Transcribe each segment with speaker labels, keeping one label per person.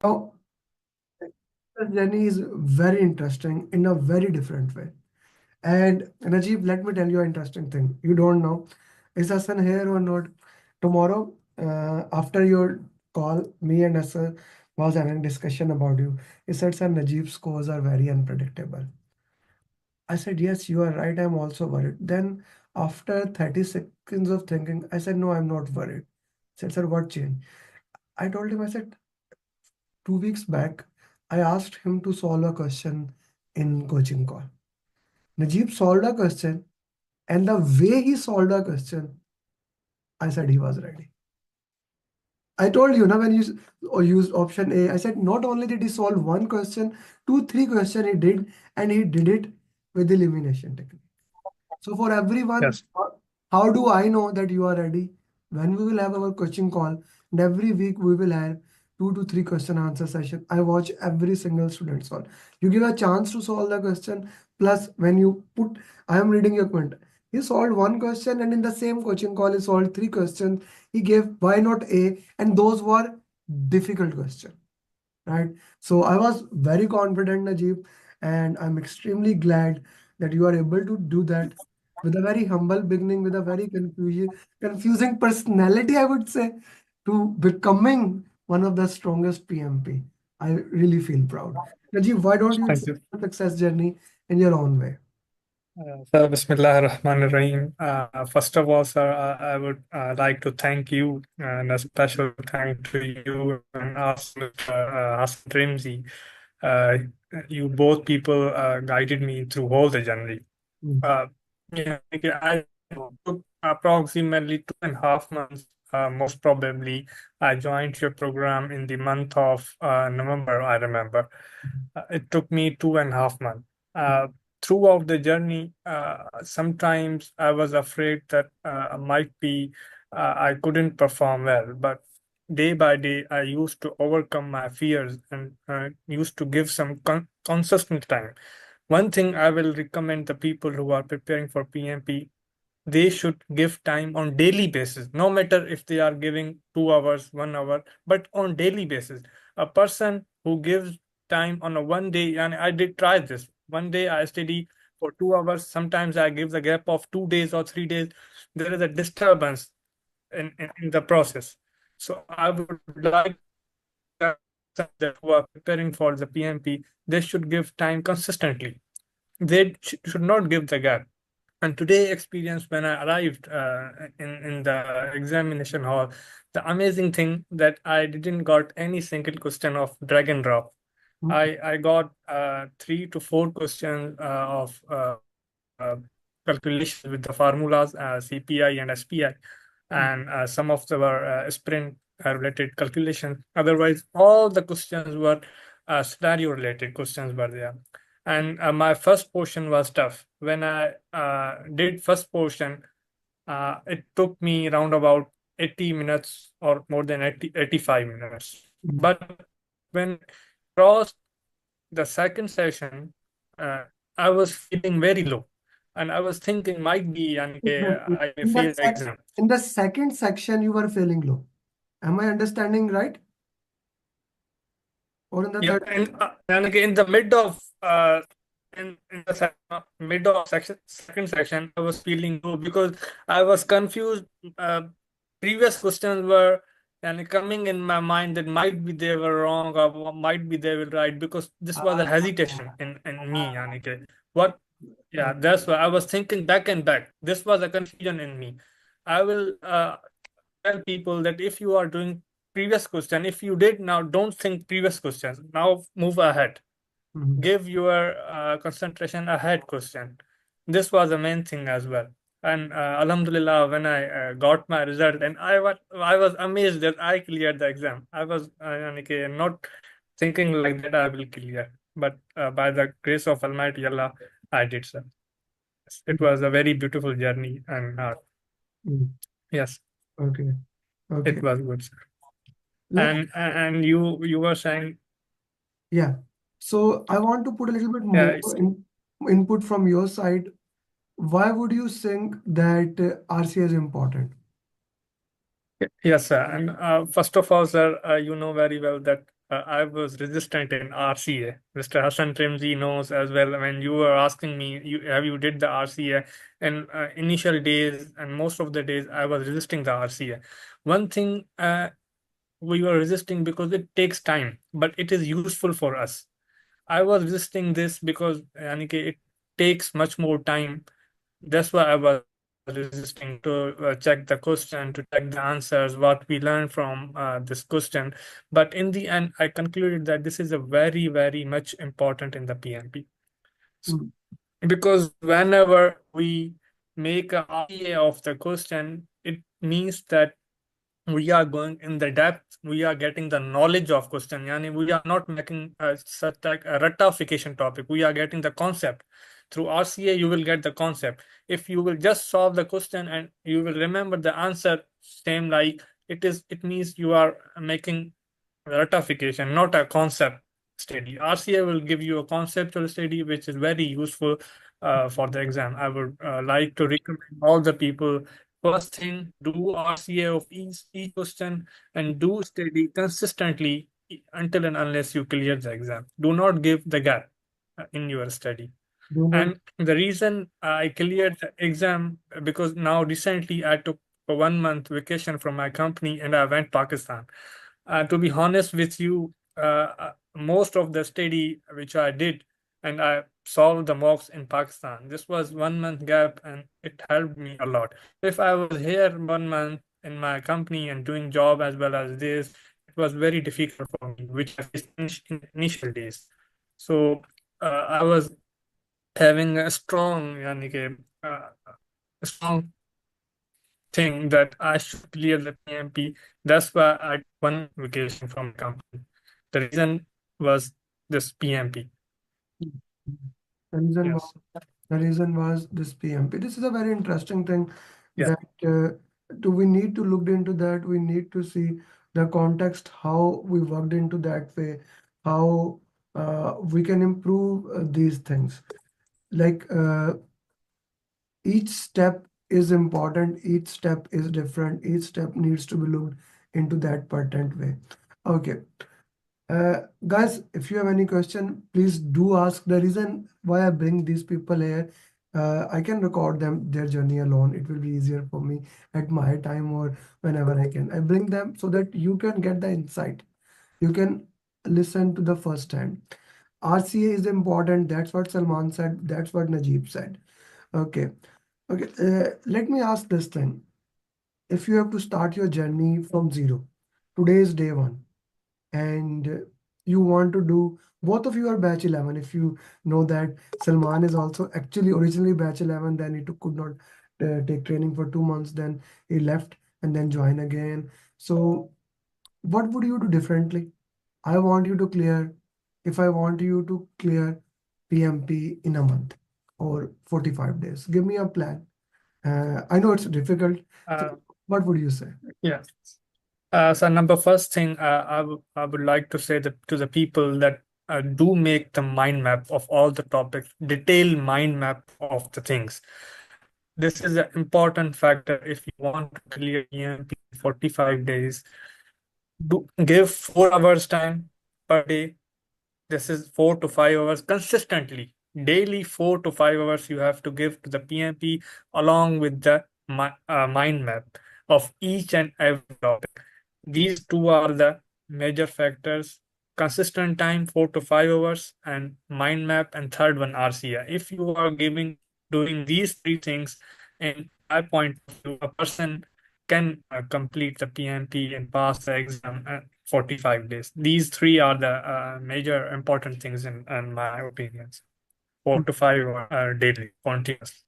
Speaker 1: Now, the journey is very interesting in a very different way. And Najeeb, let me tell you an interesting thing. You don't know, is Hassan here or not? Tomorrow, after your call, me and Hassan was having discussion about you. He said, "Sir, Najeeb's scores are very unpredictable." I said, "Yes, you are right. I'm also worried." Then, after 30 seconds of thinking, I said, "No, I'm not worried." He said, "Sir, what changed?" I told him, I said, 2 weeks back, I asked him to solve a question in coaching call. Najeeb solved a question, and the way he solved a question, I said he was ready. I told you, now when you used option A, I said not only did he solve one question, two, three questions he did, and he did it with elimination technique. So for everyone,
Speaker 2: Yes.
Speaker 1: how do I know that you are ready? When we will have our coaching call, and every week we will have 2 to 3 question answer session. I watch every single student solve. You give a chance to solve the question. Plus, when you put, I am reading your comment. He solved one question, and in the same coaching call, he solved 3 questions. He gave why not A, and those were difficult questions, right? So I was very confident, Najib, and I'm extremely glad that you are able to do that with a very humble beginning, with a very confusing personality, I would say, to becoming one of the strongest PMP. I really feel proud. Najib, why don't you
Speaker 2: Thank
Speaker 1: share
Speaker 2: you.
Speaker 1: your success journey in your own way?
Speaker 2: Sir, Bismillah ar-Rahman ar-Rahim. First of all, sir, I would like to thank you and a special thank to you and us, Mr. Hassan Rimzi. Uh, you both people guided me through all the journey.
Speaker 1: Mm,
Speaker 2: Uh, yeah, okay, I took approximately 2.5 months. Most probably, I joined your program in the month of November, I remember. It took me 2.5 months. Throughout the journey, sometimes I was afraid that might be I couldn't perform well, but day by day, I used to overcome my fears and used to give some consistent time. One thing I will recommend the people who are preparing for PMP, they should give time on daily basis, no matter if they are giving 2 hours, 1 hour, but on daily basis. A person who gives time on a one day, and I did try this. One day I study for 2 hours. Sometimes I give the gap of 2 days or 3 days. There is a disturbance in the process. So I would like that who are preparing for the PMP, they should give time consistently. They should not give the gap. And today experience when I arrived in the examination hall, the amazing thing that I didn't got any single question of drag and drop.
Speaker 1: mm,
Speaker 2: I got 3 to 4 questions of calculations with the formulas CPI and SPI,
Speaker 1: mm,
Speaker 2: and some of the were sprint related calculations. Otherwise, all the questions were scenario related questions were there. And my first portion was tough. When I did first portion, it took me around about 80 minutes or more than 85 minutes.
Speaker 1: mm.
Speaker 2: But when crossed the second session, uh, I was feeling very low. And I was thinking might be yani,
Speaker 1: Wait, wait.
Speaker 2: I may fail the exam.
Speaker 1: In the second section, you were feeling low. Am I understanding right? Or in the
Speaker 2: Yeah,
Speaker 1: third?
Speaker 2: and again, in the mid of in the mid of second section, I was feeling low because I was confused. Previous questions were and coming in my mind that might be they were wrong or might be they were right because this was a hesitation in me. Yani, ke, what? Yeah, that's why I was thinking back and back. This was a confusion in me. I will tell people that if you are doing previous question, if you did now, don't think previous questions. Now move ahead.
Speaker 1: Mhm.
Speaker 2: Give your concentration ahead question. This was the main thing as well. And Alhamdulillah, when I got my result, and I was amazed that I cleared the exam. I was yani, not thinking like that I will clear, but by the grace of Almighty Allah, I did so. It was a very beautiful journey, and
Speaker 1: Mm.
Speaker 2: yes,
Speaker 1: Okay.
Speaker 2: it
Speaker 1: Okay.
Speaker 2: was good, sir.
Speaker 1: Let
Speaker 2: And you were saying,
Speaker 1: Yeah. So I want to put a little bit
Speaker 2: yeah,
Speaker 1: more input from your side. Why would you think that RCA is important?
Speaker 2: yes, sir. And first of all, sir, you know very well that I was resistant in RCA. Mr. Hassan Trimzi knows as well. When you were asking me, you did the RCA? In initial days and most of the days, I was resisting the RCA. One thing we were resisting because it takes time, but it is useful for us. I was resisting this because yani कि it takes much more time. That's why I was resisting to check the question, to check the answers, what we learned from this question. But in the end, I concluded that this is a very, very much important in the PMP.
Speaker 1: Mm.
Speaker 2: Because whenever we make a RCA of the question, it means that we are going in the depth, we are getting the knowledge of question. Yani we are not making such like a ratification topic. We are getting the concept. Through RCA, you will get the concept. If you will just solve the question and you will remember the answer, same like it means you are making ratification, not a concept study. RCA will give you a conceptual study, which is very useful for the exam. I would like to recommend all the people. First thing, do RCA of each question and do study consistently until and unless you clear the exam. Do not give the gap in your study.
Speaker 1: Do not.
Speaker 2: And the reason I cleared the exam because now recently I took a 1 month vacation from my company and I went Pakistan. To be honest with you, most of the study which I did and I solved the mocks in Pakistan. This was 1 month gap and it helped me a lot. If I was here 1 month in my company and doing job as well as this, it was very difficult for me, which I faced in initial days. So I was having a strong, yani कि, a strong thing that I should clear the PMP. That's why I took one vacation from the company. The reason was this PMP.
Speaker 1: The reason was
Speaker 2: Yes.
Speaker 1: this PMP. This is a very interesting thing
Speaker 2: Yeah.
Speaker 1: that do we need to look into that. We need to see the context, how we worked into that way, how we can improve these things. Like each step is important, each step is different, each step needs to be looked into that pertinent way. Okay. Guys, if you have any question, please do ask. The reason why I bring these people here, I can record them their journey alone. It will be easier for me at my time or whenever I can. I bring them so that you can get the insight. You can listen to the first hand. RCA is important. That's what Salman said. That's what Najeeb said. Okay. Okay. Let me ask this thing. If you have to start your journey from zero, today is day one and you want to do, both of you are batch 11. If you know that Salman is also actually originally batch 11, then he could not take training for 2 months, then he left and then join again. So what would you do differently? I want you to clear, if I want you to clear PMP in a month or 45 days, give me a plan. I know it's difficult.
Speaker 2: Uh,
Speaker 1: So what would you say?
Speaker 2: yeah. So number first thing, I would like to say that to the people that do make the mind map of all the topics, detailed mind map of the things. This is an important factor if you want to clear EMP in 45 days. Do give 4 hours time per day. This is 4 to 5 hours consistently. Daily 4 to 5 hours you have to give to the PMP along with the mind map of each and every topic. These two are the major factors. Consistent time 4 to 5 hours and mind map and third one RCA. If you are doing these three things, in my point of view, a person can complete the PMP and pass the exam 45 days. These three are the major important things in my opinions. 4 to 5 daily, continuous.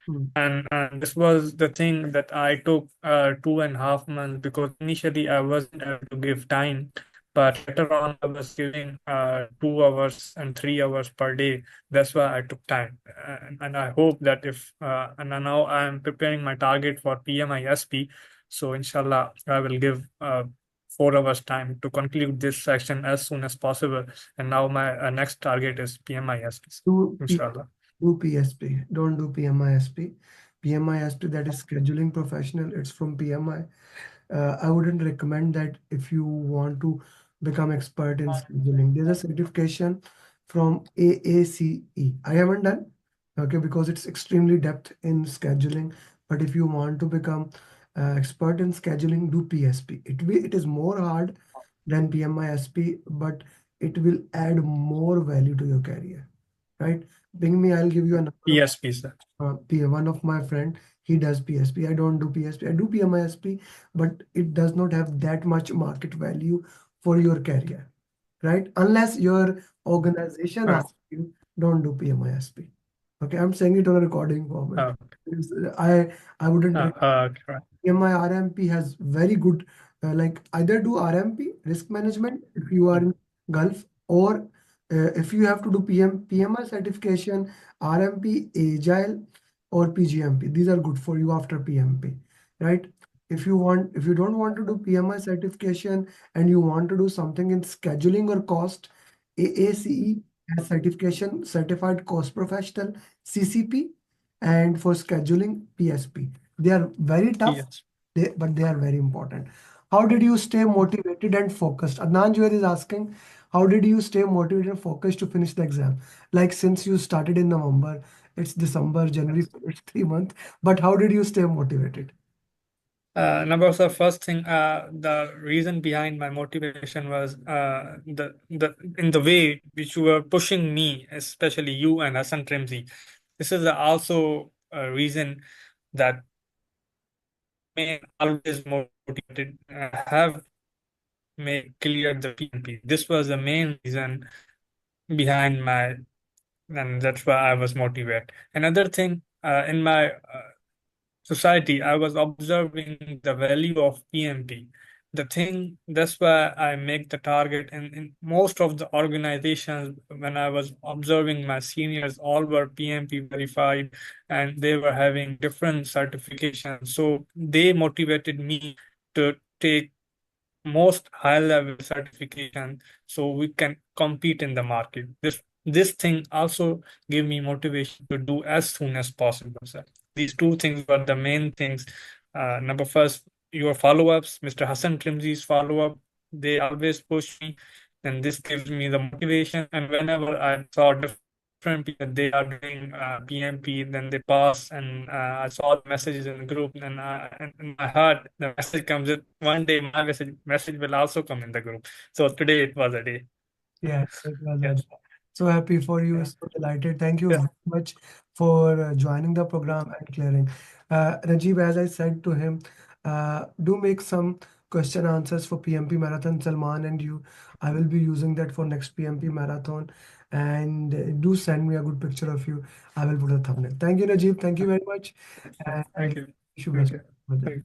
Speaker 1: Mm,
Speaker 2: And this was the thing that I took 2.5 months because initially I wasn't able to give time, but later on I was giving 2 hours and 3 hours per day. That's why I took time, and I hope that if and now I am preparing my target for PMISP, so inshallah I will give 4 hours time to conclude this section as soon as possible. And now my next target is PMISP,
Speaker 1: Do
Speaker 2: inshallah.
Speaker 1: do PSP. Don't do PMISP. PMISP, that is scheduling professional. It's from PMI. I wouldn't recommend that if you want to become expert in scheduling. There's a certification from AACE. I haven't done, okay, because it's extremely depth in scheduling. But if you want to become expert in scheduling, do PSP. It is more hard than PMISP, but it will add more value to your career, right? Bring me, I'll give you a number of
Speaker 2: PSP, sir.
Speaker 1: one of my friend, he does PSP. I don't do PSP. I do PMISP, but it does not have that much market value for your career, right? Unless your organization
Speaker 2: Uh,
Speaker 1: asks you, don't do PMISP. Okay, I'm saying it on a recording format.
Speaker 2: uh,
Speaker 1: Because I wouldn't
Speaker 2: correct.
Speaker 1: PMI RMP has very good, like either do RMP, risk management, if you are in Gulf, or if you have to do PMI certification, RMP, Agile, or PGMP. These are good for you after PMP, right? If you don't want to do PMI certification and you want to do something in scheduling or cost, AACE has certification, Certified Cost Professional, CCP, and for scheduling, PSP. They are very tough,
Speaker 2: Yes.
Speaker 1: but they are very important. How did you stay motivated and focused? Adnan Junaid is asking, how did you stay motivated and focused to finish the exam? Like since you started in November, it's December, January, it's 3 months. But how did you stay motivated?
Speaker 2: Number of the first thing, the reason behind my motivation was the in the way which you were pushing me, especially you and Hassan Trimzi. This is also a reason that me always motivated, have made clear the PMP. This was the main reason behind my, and that's why I was motivated. Another thing, in my society, I was observing the value of PMP. The thing, that's why I make the target. And in most of the organizations, when I was observing my seniors, all were PMP verified and they were having different certifications. So they motivated me to take most high level certification so we can compete in the market. This thing also gave me motivation to do as soon as possible, sir. These two things were the main things. Number first, your follow-ups, Mr. Hassan Trimzi's follow-up, they always push me, and this gives me the motivation. And whenever I saw different people, they are doing PMP, then they pass, and I saw the messages in the group, and in my heart, the message comes in one day. My message will also come in the group. So today it was a day.
Speaker 1: Yeah, it was a,
Speaker 2: Yes.
Speaker 1: so happy for you,
Speaker 2: Yeah.
Speaker 1: so delighted. Thank you
Speaker 2: Yeah.
Speaker 1: very much for joining the program and clearing. Rajiv, as I said to him, do make some question answers for PMP Marathon, Salman and you. I will be using that for next PMP Marathon. And do send me a good picture of you. I will put a thumbnail. Thank you, Rajiv. Thank you very much. And
Speaker 2: Thank you.
Speaker 1: wish you
Speaker 2: Thank
Speaker 1: best
Speaker 2: you.
Speaker 1: with
Speaker 2: Thank
Speaker 1: it.
Speaker 2: you.